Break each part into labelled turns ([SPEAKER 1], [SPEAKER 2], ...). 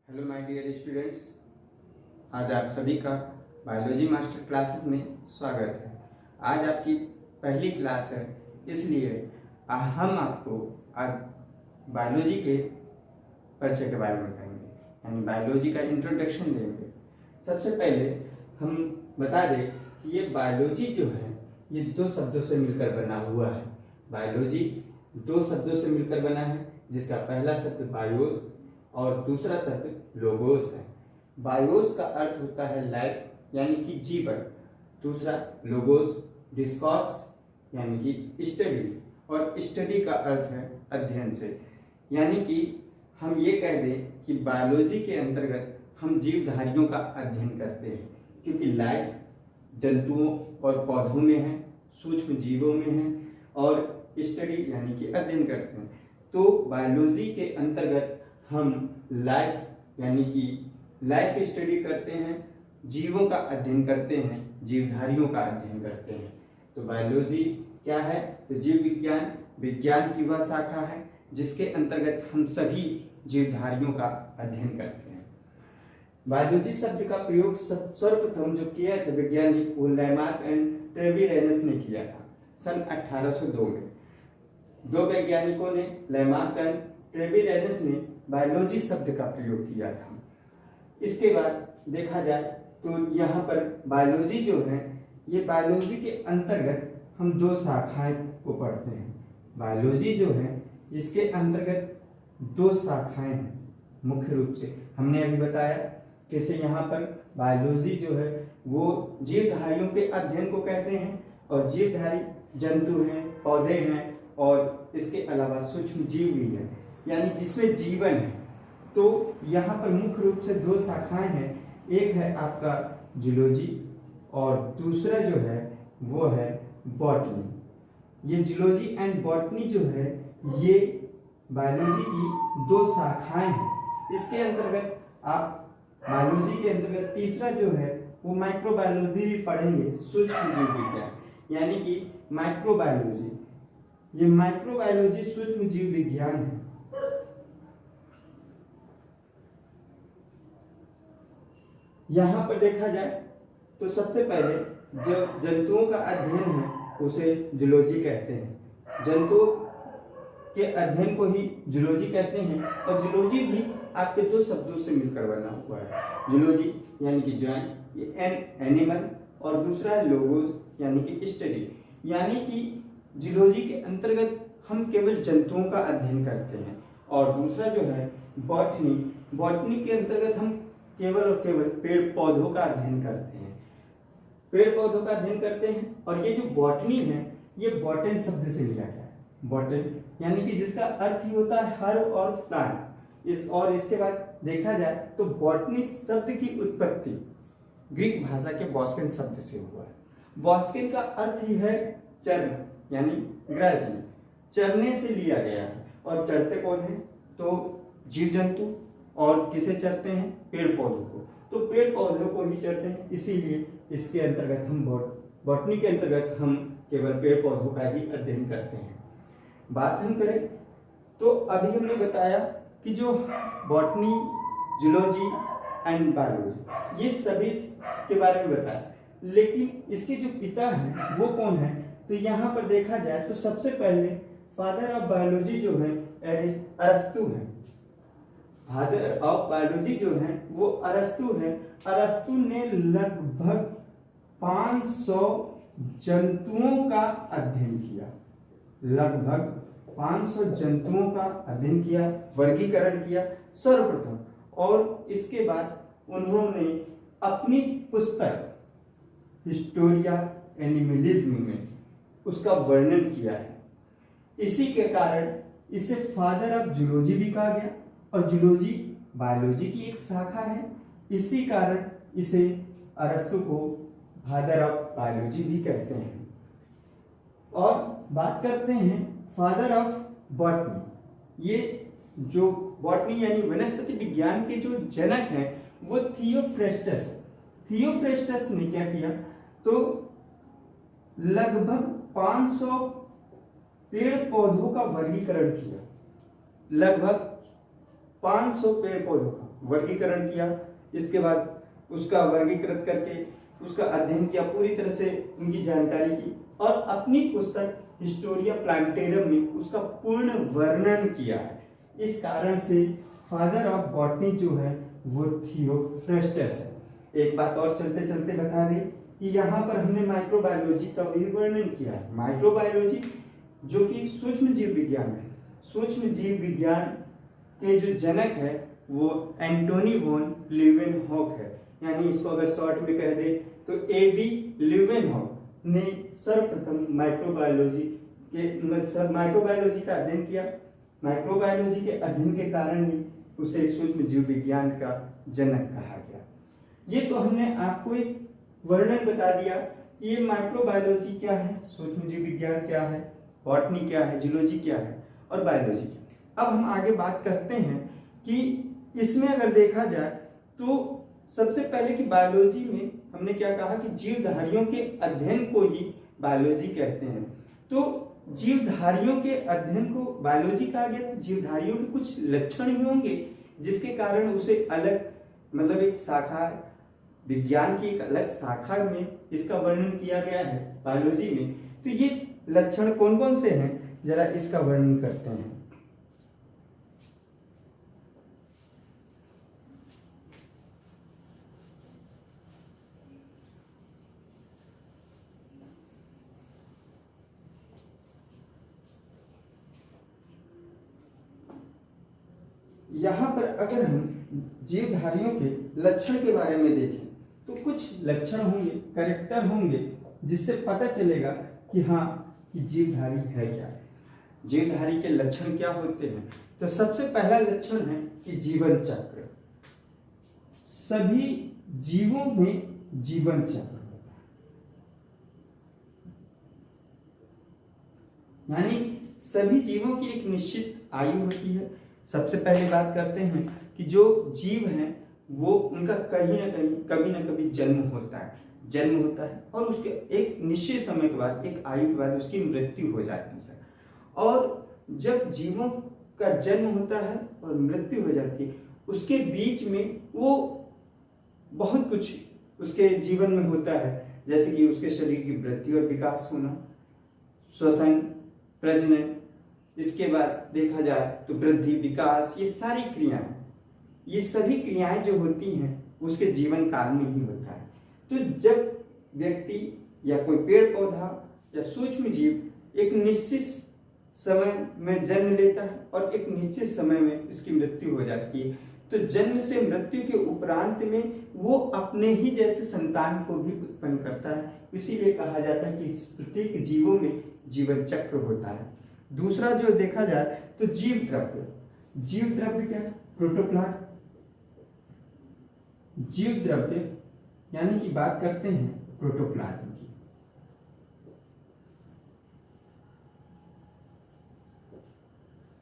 [SPEAKER 1] Hello my dear students, आज आप सभी का बायोलॉजी मास्टर क्लासेस में स्वागत है। आज आपकी पहली क्लास है, इसलिए हम आपको आज बायोलॉजी के परिचय के बारे में बताएंगे, यानी बायोलॉजी का इंट्रोडक्शन देंगे। सबसे पहले हम बता दें कि ये बायोलॉजी जो है ये दो शब्दों से मिलकर बना हुआ है। बायोलॉजी दो शब्दों से मिलकर बना है, जिसका पहला शब्द बायोस और दूसरा शब्द लोगोस है। बायोस का अर्थ होता है लाइफ, यानी कि जीवन। दूसरा लोगोस डिस्कोर्स, यानी कि स्टडी, और स्टडी का अर्थ है अध्ययन से। यानी कि हम ये कह दें कि बायोलॉजी के अंतर्गत हम जीवधारियों का अध्ययन करते हैं, क्योंकि लाइफ जंतुओं और पौधों में है, सूक्ष्म जीवों में है, और स्टडी यानी कि अध्ययन करते हैं। तो बायोलॉजी के अंतर्गत हम लाइफ यानी कि लाइफ स्टडी करते हैं, जीवों का अध्ययन करते हैं, जीवधारियों का अध्ययन करते हैं। तो बायोलॉजी क्या है? तो जीव विज्ञान विज्ञान की वह शाखा है जिसके अंतर्गत हम सभी जीवधारियों का अध्ययन करते हैं। बायोलॉजी शब्द का प्रयोग सर्वप्रथम जो किया था वैज्ञानिक, वो लैमार्क एंड ट्रेविरेनस ने किया था सन 1802 में। दो वैज्ञानिकों ने, लैमार्क एंड ट्रेविरेनस ने बायोलॉजी शब्द का प्रयोग किया था। इसके बाद देखा जाए तो यहाँ पर बायोलॉजी जो है, ये बायोलॉजी के अंतर्गत हम दो शाखाएं को पढ़ते हैं। बायोलॉजी जो है इसके अंतर्गत दो शाखाएं हैं मुख्य रूप से। हमने अभी बताया कैसे यहाँ पर बायोलॉजी जो है वो जीवधारियों के अध्ययन को कहते हैं, और जीवधारी जंतु हैं, पौधे हैं, और इसके अलावा सूक्ष्म जीव भी है, यानी जिसमें जीवन है। तो यहाँ पर मुख्य रूप से दो शाखाएं हैं, एक है आपका जूलॉजी और दूसरा जो है वो है बॉटनी। ये जूलॉजी एंड बॉटनी जो है ये बायोलॉजी की दो शाखाएं हैं। इसके अंतर्गत आप बायोलॉजी के अंतर्गत तीसरा जो है वो माइक्रोबायोलॉजी भी पढ़ेंगे, सूक्ष्म जीव विज्ञान, यानी कि माइक्रोबायोलॉजी। ये माइक्रोबायोलॉजी सूक्ष्म जीव विज्ञान है। यहाँ पर देखा जाए तो सबसे पहले जो जंतुओं का अध्ययन है उसे जूलॉजी कहते हैं। जंतुओं के अध्ययन को ही जूलॉजी कहते हैं, और जूलॉजी भी आपके दो शब्दों से मिलकर बना हुआ है। जूलॉजी यानी कि जॉइन, ये एनिमल, और दूसरा है लोगोस यानी कि स्टडी। यानी कि जूलॉजी के अंतर्गत हम केवल जंतुओं का अध्ययन करते हैं, और दूसरा जो है बॉटनी, बॉटनी के अंतर्गत हम केवल और केवल पेड़ पौधों का अध्ययन करते हैं। पेड़ पौधों का अध्ययन करते हैं, और ये जो बॉटनी है ये बॉटन शब्द से लिया गया है। बॉटन यानी कि जिसका अर्थ ही होता है हर्ब और प्लांट। इसके बाद देखा जाए तो बॉटनी शब्द की उत्पत्ति ग्रीक भाषा के बॉस्किन शब्द से हुआ है। बॉस्किन का अर्थ ही है चरण, यानी ग्राजिंग, चरने से लिया गया है। और चरते कौन है? तो जीव जंतु। और किसे चरते हैं? पेड़ पौधों को। तो पेड़ पौधों को ही चरते हैं, इसीलिए इसके अंतर्गत हम बॉटनी के अंतर्गत हम केवल पेड़ पौधों का ही अध्ययन करते हैं। बात हम करें तो अभी हमने बताया कि जो बॉटनी, जूलॉजी एंड बायोलॉजी ये सभी के बारे में बताया, लेकिन इसके जो पिता हैं वो कौन है? तो यहाँ पर देखा जाए तो सबसे पहले फादर ऑफ बायोलॉजी जो है अरस्तु है। फादर ऑफ बायोलॉजी जो है वो अरस्तु है। अरस्तु ने लगभग 500 जंतुओं का अध्ययन किया। लगभग 500 जंतुओं का अध्ययन किया, वर्गीकरण किया सर्वप्रथम, और इसके बाद उन्होंने अपनी पुस्तक हिस्टोरिया एनिमलिज्म में उसका वर्णन किया है। इसी के कारण इसे फादर ऑफ जूलॉजी भी कहा गया, और जूलॉजी बायोलॉजी की एक शाखा है। इसी कारण इसे अरस्तु को फादर ऑफ बायोलॉजी भी कहते हैं। और बात करते हैं फादर ऑफ बॉटनी। ये जो बॉटनी यानी वनस्पति विज्ञान के जो जनक हैं वो थियोफ्रेस्टस। थियोफ्रेस्टस ने क्या किया? तो लगभग 500 पेड़ पौधों का वर्गीकरण किया। लगभग 500 पेड़ पौधों का वर्गीकरण किया। इसके बाद उसका वर्गीकृत करके उसका अध्ययन किया, पूरी तरह से उनकी जानकारी की और अपनी पुस्तक हिस्टोरिया प्लांटेरम में उसका पूर्ण वर्णन किया है। इस कारण से फादर ऑफ बॉटनी जो है वो थियोफ्रस्टस है। एक बात और चलते चलते बता दें कि यहाँ पर हमने माइक्रोबायोलॉजी का भी वर्णन किया है। माइक्रोबायोलॉजी जो कि सूक्ष्म जीव विज्ञान है। सूक्ष्म जीव विज्ञान के जो जनक है वो एंटोनी वॉन लीवेनहॉक है। यानी इसको अगर शॉर्ट में कह दे तो एवी लीवेनहॉक ने सर्वप्रथम माइक्रोबायोलॉजी का अध्ययन किया। माइक्रोबायोलॉजी के अध्ययन के कारण ही उसे सूक्ष्म जीव विज्ञान का जनक कहा गया। ये तो हमने आपको एक वर्णन बता दिया कि ये माइक्रोबायोलॉजी क्या है, सूक्ष्म जीव विज्ञान क्या है, बॉटनी क्या है, जूलॉजी क्या है और बायोलॉजी क्या है। अब हम आगे बात करते हैं कि इसमें अगर देखा जाए तो सबसे पहले कि बायोलॉजी में हमने क्या कहा कि जीवधारियों के अध्ययन को ही बायोलॉजी कहते हैं। तो जीवधारियों के अध्ययन को बायोलॉजी कहा गया। तो जीवधारियों के कुछ लक्षण ही होंगे जिसके कारण उसे अलग, मतलब एक शाखा, विज्ञान की एक अलग शाखा में इसका वर्णन किया गया है बायोलॉजी में। तो ये लक्षण कौन कौन से हैं, जरा इसका वर्णन करते हैं। यहाँ पर अगर हम जीवधारियों के लक्षण के बारे में देखें तो कुछ लक्षण होंगे, कैरेक्टर होंगे जिससे पता चलेगा कि हाँ कि जीवधारी है क्या। जीवधारी के लक्षण क्या होते हैं? तो सबसे पहला लक्षण है कि जीवन चक्र। सभी जीवों में जीवन चक्र होता है, यानी सभी जीवों की एक निश्चित आयु होती है। सबसे पहले बात करते हैं कि जो जीव हैं वो उनका कहीं ना कहीं कभी ना कभी जन्म होता है और उसके एक निश्चित समय के बाद, एक आयु के बाद उसकी मृत्यु हो जाती है। और जब जीवों का जन्म होता है और मृत्यु हो जाती है, उसके बीच में वो बहुत कुछ उसके जीवन में होता है, जैसे कि उसके शरीर की वृद्धि और विकास होना, श्वसन, प्रजनन, इसके बाद देखा जाए तो वृद्धि, विकास, ये सारी क्रियाएं, ये सभी क्रियाएं जो होती हैं उसके जीवन काल में ही होता है। तो जब व्यक्ति या कोई पेड़ पौधा या सूक्ष्म जीव एक निश्चित समय में जन्म लेता है और एक निश्चित समय में इसकी मृत्यु हो जाती है, तो जन्म से मृत्यु के उपरांत में वो अपने ही जैसे संतान को भी उत्पन्न करता है। इसीलिए कहा जाता है कि प्रत्येक जीवों में जीवन चक्र होता है। दूसरा जो देखा जाए तो जीव द्रव्य क्या है? प्रोटोप्लाज्म। जीव द्रव्य यानी कि बात करते हैं प्रोटोप्लाज्म की।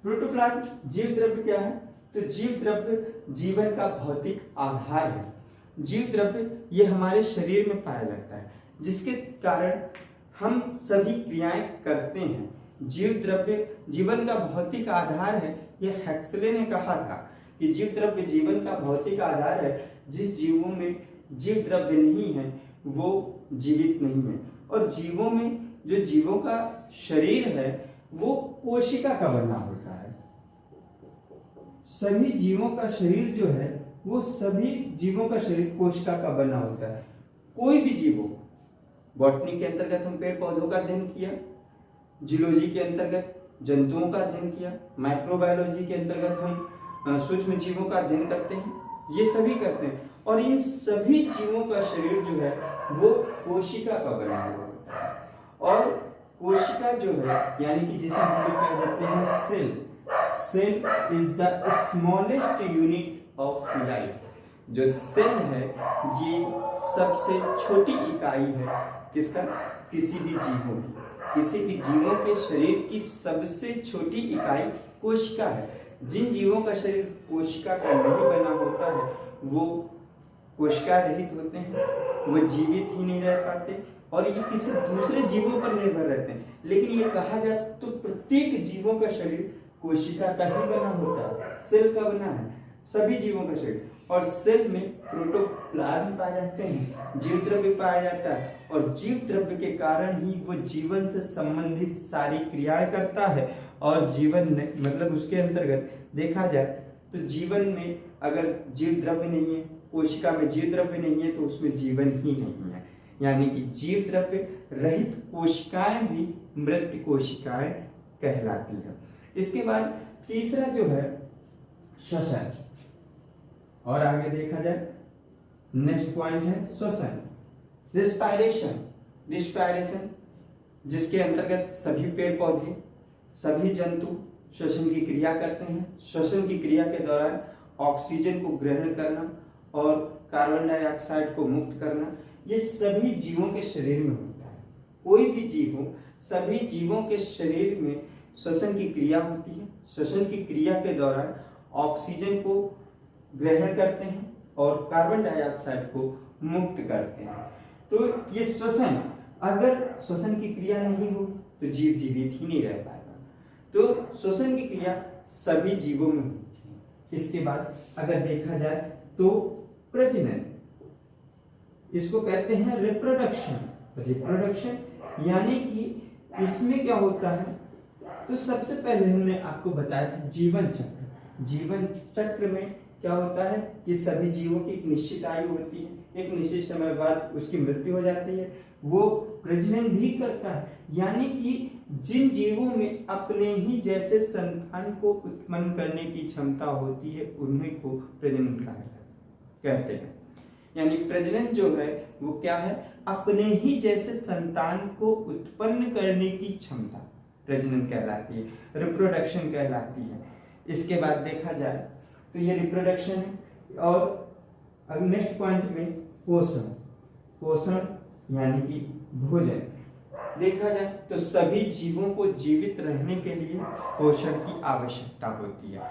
[SPEAKER 1] प्रोटोप्लाज्म जीव द्रव्य क्या है? तो जीव द्रव्य जीवन का भौतिक आधार है। जीव द्रव्य ये हमारे शरीर में पाया जाता है, जिसके कारण हम सभी क्रियाएं करते हैं। जीव द्रव्य जीवन का भौतिक आधार है। यह हेक्सले ने कहा था कि जीव द्रव्य जीवन का भौतिक आधार है। जिस जीवों में जीव द्रव्य नहीं है वो जीवित नहीं है। और जीवों में जो जीवों का शरीर है वो कोशिका का बना होता है। सभी जीवों का शरीर जो है वो सभी जीवों का शरीर कोशिका का बना होता है। कोई भी जीव हो, बॉटनी के अंतर्गत हम पेड़ पौधों का अध्ययन किया, जूलॉजी के अंतर्गत जंतुओं का अध्ययन किया, माइक्रोबायोलॉजी के अंतर्गत हम सूक्ष्म जीवों का अध्ययन करते हैं, ये सभी करते हैं। और इन सभी जीवों का शरीर जो है वो कोशिका का बना हुआ होता है। और कोशिका जो है यानी कि जिसे हम लोग कह देते हैं cell is the smallest unit of life. जो सेल है ये सबसे छोटी इकाई है किसका? किसी भी जीवों की। किसी भी जीवों के शरीर की सबसे छोटी इकाई कोशिका है। जिन जीवों का शरीर कोशिका का नहीं बना होता है वो कोशिका रहित होते हैं, वो जीवित ही नहीं रह पाते और ये किसी दूसरे जीवों पर निर्भर रहते हैं। लेकिन ये कहा जाए तो प्रत्येक जीवों का शरीर कोशिका का ही बना होता है, सेल का बना है सभी जीवों का शरीर। और सेल में प्रोटोप्लाज्म पाए जाते हैं, जीव द्रव्य पाया जाता है, और जीव द्रव्य के कारण ही वो जीवन से संबंधित सारी क्रियाएं करता है। और जीवन में मतलब उसके अंतर्गत देखा जाए तो जीवन में अगर जीव द्रव्य नहीं है, कोशिका में जीव द्रव्य नहीं है, तो उसमें जीवन ही नहीं है। यानी कि जीव द्रव्य रहित कोशिकाएं भी मृत कोशिकाएं कहलाती है। इसके बाद तीसरा जो है श्वसन, और आगे देखा जाए नेक्स्ट पॉइंट है श्वसन, रिस्पायरेशन, जिसके अंतर्गत सभी पेड़ पौधे सभी जंतु श्वसन की क्रिया करते हैं। श्वसन की क्रिया के दौरान ऑक्सीजन को ग्रहण करना और कार्बन डाइऑक्साइड को मुक्त करना, ये सभी जीवों के शरीर में होता है। कोई भी जीव हो, सभी जीवों के शरीर में श्वसन की क्रिया होती है। श्वसन की क्रिया के दौरान ऑक्सीजन को ग्रहण करते हैं और कार्बन डाइऑक्साइड को मुक्त करते हैं। तो ये श्वसन, अगर श्वसन की क्रिया नहीं हो तो जीव जीवित ही नहीं रह पाएगा। तो श्वसन की क्रिया सभी जीवों में होती है। इसके बाद अगर देखा जाए तो प्रजनन, इसको कहते हैं रिप्रोडक्शन, यानी कि इसमें क्या होता है, तो सबसे पहले हमने आपको बताया था जीवन चक्र। जीवन चक्र में क्या होता है कि सभी जीवों की एक निश्चित आयु होती है, एक निश्चित समय बाद उसकी मृत्यु हो जाती है। वो प्रजनन भी करता है, यानी कि जिन जीवों में अपने ही जैसे संतान को उत्पन्न करने की क्षमता होती है उन्हीं को प्रजनन कहते हैं। यानी प्रजनन जो है वो क्या है, अपने ही जैसे संतान को उत्पन्न करने की क्षमता प्रजनन कहलाती है, रिप्रोडक्शन कहलाती है। इसके बाद देखा जाए तो ये रिप्रोडक्शन है। और अब नेक्स्ट पॉइंट में पोषण यानी कि भोजन देखा जाए तो सभी जीवों को जीवित रहने के लिए पोषण की आवश्यकता होती है,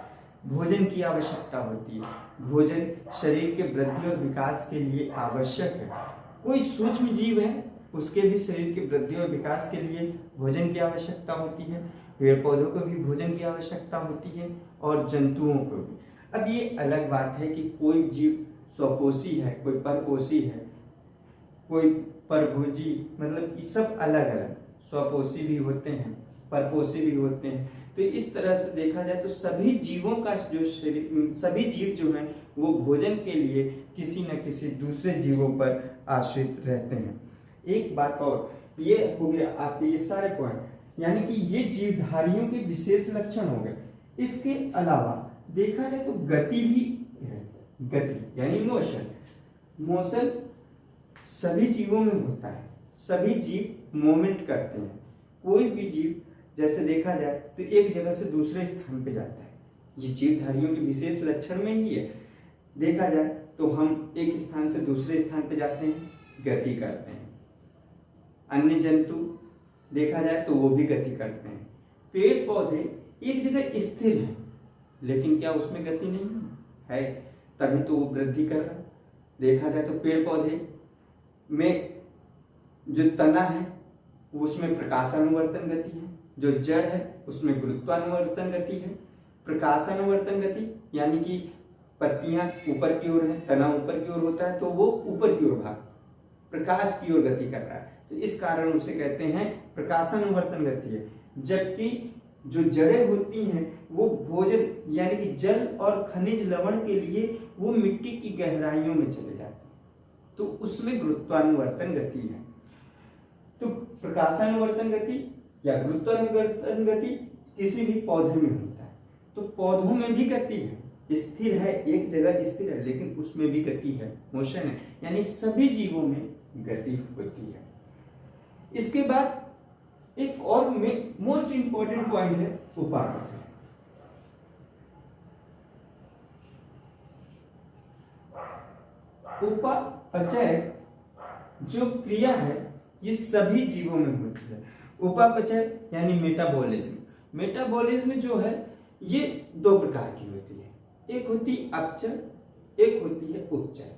[SPEAKER 1] भोजन की आवश्यकता होती है। भोजन शरीर के वृद्धि और विकास के लिए आवश्यक है। कोई सूक्ष्म जीव है उसके भी शरीर की वृद्धि और विकास के लिए भोजन की आवश्यकता होती है। पेड़ पौधों को भी भोजन की आवश्यकता होती है और जंतुओं को भी। अब ये अलग बात है कि कोई जीव स्वपोषी है, कोई परपोषी है, कोई परभोजी, मतलब ये सब अलग अलग, स्वपोषी भी होते हैं, परपोषी भी होते हैं। तो इस तरह से देखा जाए तो सभी जीवों का जो शरीर, सभी जीव जो हैं वो भोजन के लिए किसी न किसी दूसरे जीवों पर आश्रित रहते हैं। एक बात और, ये हो गया आपके ये सारे पॉइंट, यानी कि ये जीवधारियों के विशेष लक्षण हो गए। इसके अलावा देखा जाए तो गति भी है, गति यानी मोशन सभी जीवों में होता है। सभी जीव मूवमेंट करते हैं। कोई भी जीव जैसे देखा जाए तो एक जगह से दूसरे स्थान पे जाता है, ये जीवधारियों के विशेष लक्षण में ही है। देखा जाए तो हम एक स्थान से दूसरे स्थान पे जाते हैं, गति करते हैं। अन्य जंतु देखा जाए तो वो भी गति करते हैं। पेड़ पौधे एक जगह स्थिर हैं, लेकिन क्या उसमें गति नहीं है, तभी तो वो वृद्धि कर रहा है। देखा जाए तो पेड़ पौधे में जो तना है उसमें प्रकाशानुवर्तन गति है, जो जड़ है उसमें गुरुत्वानुवर्तन गति है। प्रकाशानुवर्तन गति यानी कि पत्तियां ऊपर की ओर है, तना ऊपर की ओर होता है तो वो ऊपर की ओर प्रकाश की ओर गति कर रहा है, तो इस कारण उसे कहते हैं प्रकाशानुवर्तन गति है। जबकि जो जड़ें होती हैं वो भोजन यानी कि जल और खनिज लवण के लिए वो मिट्टी की गहराइयों में चले जाते हैं, तो उसमें गुरुत्वानुवर्तन गति है। तो प्रकाशानुवर्तन गति या गुरुत्वानुवर्तन गति किसी भी पौधे में होता है। तो पौधों में भी गति है, स्थिर है, एक जगह स्थिर है, लेकिन उसमें भी गति है, मोशन है, यानी सभी जीवों में गति होती है। इसके बाद एक और मोस्ट इंपॉर्टेंट पॉइंट है उपापचय। उपापचय जो क्रिया है ये सभी जीवों में होती है। उपापचय यानी मेटाबॉलिज्म। मेटाबॉलिज्म जो है ये दो प्रकार की होती है, एक होती अपचय, एक होती है उपचय।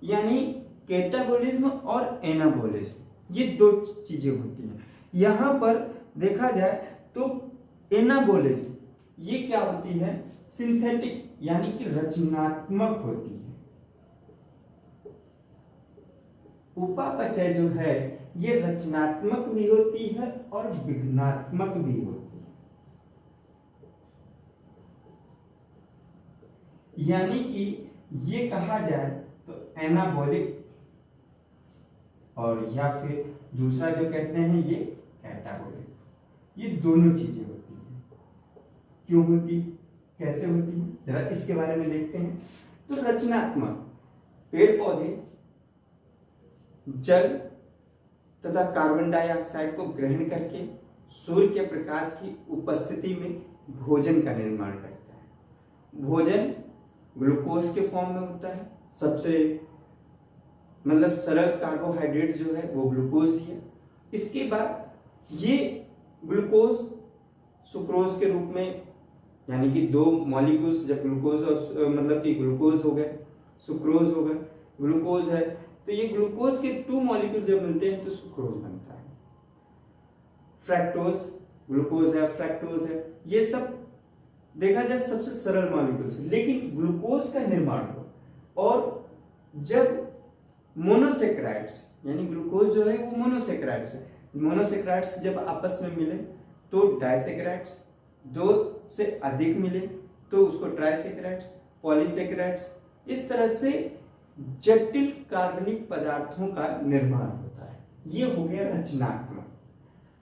[SPEAKER 1] यानी कैटाबॉलिज्म और एनाबॉलिज्म ये दो चीजें होती हैं। यहाँ पर देखा जाए तो एनाबॉलिज्म ये क्या होती है, सिंथेटिक यानी कि रचनात्मक होती है। उपापचय जो है ये रचनात्मक भी होती है और विघ्नात्मक भी होती है। यानी कि ये कहा जाए तो एनाबॉलिक और या फिर दूसरा जो कहते हैं ये कैटाबॉलिक, ये दोनों चीजें होती हैं। क्यों होती, कैसे होती है, जरा इसके बारे में देखते हैं। तो रचनात्मक, पेड़ पौधे जल तथा कार्बन डाइऑक्साइड को ग्रहण करके सूर्य के प्रकाश की उपस्थिति में भोजन का निर्माण करता है। भोजन ग्लूकोज के फॉर्म में होता है, सबसे मतलब सरल कार्बोहाइड्रेट जो है वो ग्लूकोज ही है। इसके बाद ये ग्लूकोज सुक्रोज के रूप में, यानी कि दो मॉलिक्यूल्स जब ग्लूकोज और मतलब कि ग्लूकोज हो गए, सुक्रोज हो गए, ग्लूकोज है, तो ये ग्लूकोज के 2 मॉलिक्यूल जब मिलते हैं तो सुक्रोज बनता है। फ्रैक्टोज, ग्लूकोज है, फ्रैक्टोज है, ये सब देखा जाए सबसे सरल मॉलिक्यूल्स, लेकिन ग्लूकोज का निर्माण हो और जब मोनोसेक्राइड्स यानी ग्लूकोज जो है वो मोनोसेक्राइड्स है, मोनोसेक्राइड्स जब आपस में मिले तो डाइसेक्राइड्स, 2 से अधिक मिले तो उसको ट्राइसेक्राइड्स, पॉलीसेक्राइड्स, इस तरह से जटिल कार्बनिक पदार्थों का निर्माण होता है। ये हो गया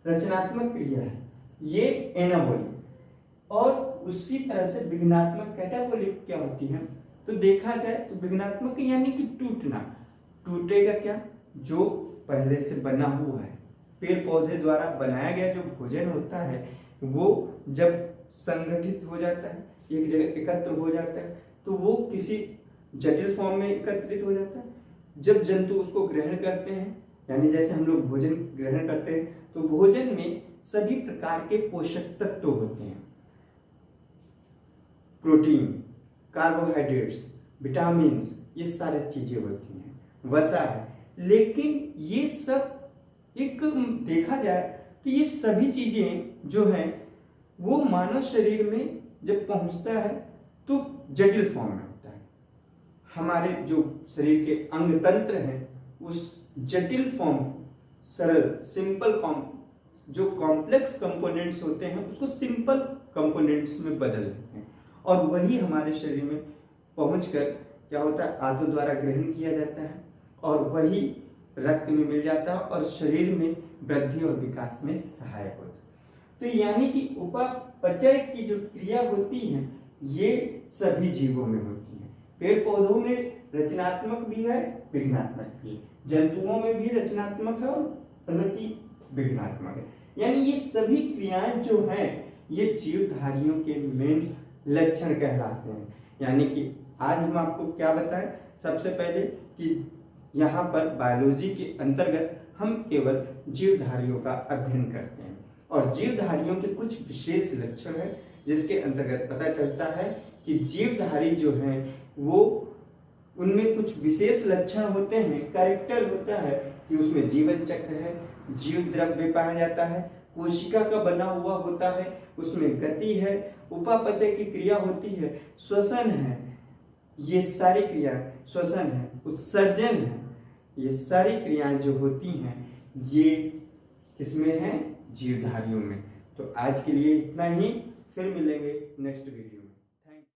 [SPEAKER 1] रचनात्मक क्रिया है, ये एनाबॉलिक। और उसी तरह से विघ्नात्मक कैटाबॉलिक क्या होती है, तो देखा जाए तो विघ्नात्मक यानी कि टूटना, टूटेगा क्या, जो पहले से बना हुआ है, पेड़ पौधे द्वारा बनाया गया जो भोजन होता है वो जब संगठित हो जाता है, एक जगह एकत्र हो जाता है, तो वो किसी जटिल फॉर्म में एकत्रित हो जाता है। जब जंतु उसको ग्रहण करते हैं, यानी जैसे हम लोग भोजन ग्रहण करते हैं, तो भोजन में सभी प्रकार के पोषक तत्व होते हैं, प्रोटीन, कार्बोहाइड्रेट्स, विटामिन, ये सारी चीजें होती हैं, वसा है। लेकिन ये सब एक देखा जाए तो ये सभी चीजें जो हैं वो मानव शरीर में जब पहुंचता है तो जटिल फॉर्म में होता है। हमारे जो शरीर के अंग तंत्र हैं उस जटिल फॉर्म, सरल सिंपल जो कॉम्प्लेक्स कंपोनेंट्स होते हैं उसको सिंपल कंपोनेंट्स में बदल देते हैं, और वही हमारे शरीर में पहुंचकर क्या होता है, आंतों द्वारा ग्रहण किया जाता है और वही रक्त में मिल जाता है और शरीर में वृद्धि और विकास में सहायक होता है। तो यानी कि उपापचय की जो क्रिया होती है ये सभी जीवों में होती है। पेड़ पौधों में रचनात्मक भी है, विघ्नात्मक भी है, जंतुओं में भी रचनात्मक है और मतलब कि विघ्नात्मक है। यानी ये सभी क्रियाएं जो हैं ये जीवधारियों के मेन लक्षण कहलाते हैं। यानी कि आज हम आपको क्या बताएं, सबसे पहले कि यहाँ पर बायोलॉजी के अंतर्गत हम केवल जीवधारियों का अध्ययन करते हैं और जीवधारियों के कुछ विशेष लक्षण हैं जिसके अंतर्गत पता चलता है कि जीवधारी जो हैं वो उनमें कुछ विशेष लक्षण होते हैं, कैरेक्टर होता है कि उसमें जीवन चक्र है, जीव द्रव्य पाया जाता है, कोशिका का बना हुआ होता है, उसमें गति है, उपापचय की क्रिया होती है, श्वसन है, ये सारी क्रिया, श्वसन है, उत्सर्जन है, ये सारी क्रियाएं जो होती हैं ये किसमें हैं, जीवधारियों में। तो आज के लिए इतना ही, फिर मिलेंगे नेक्स्ट वीडियो।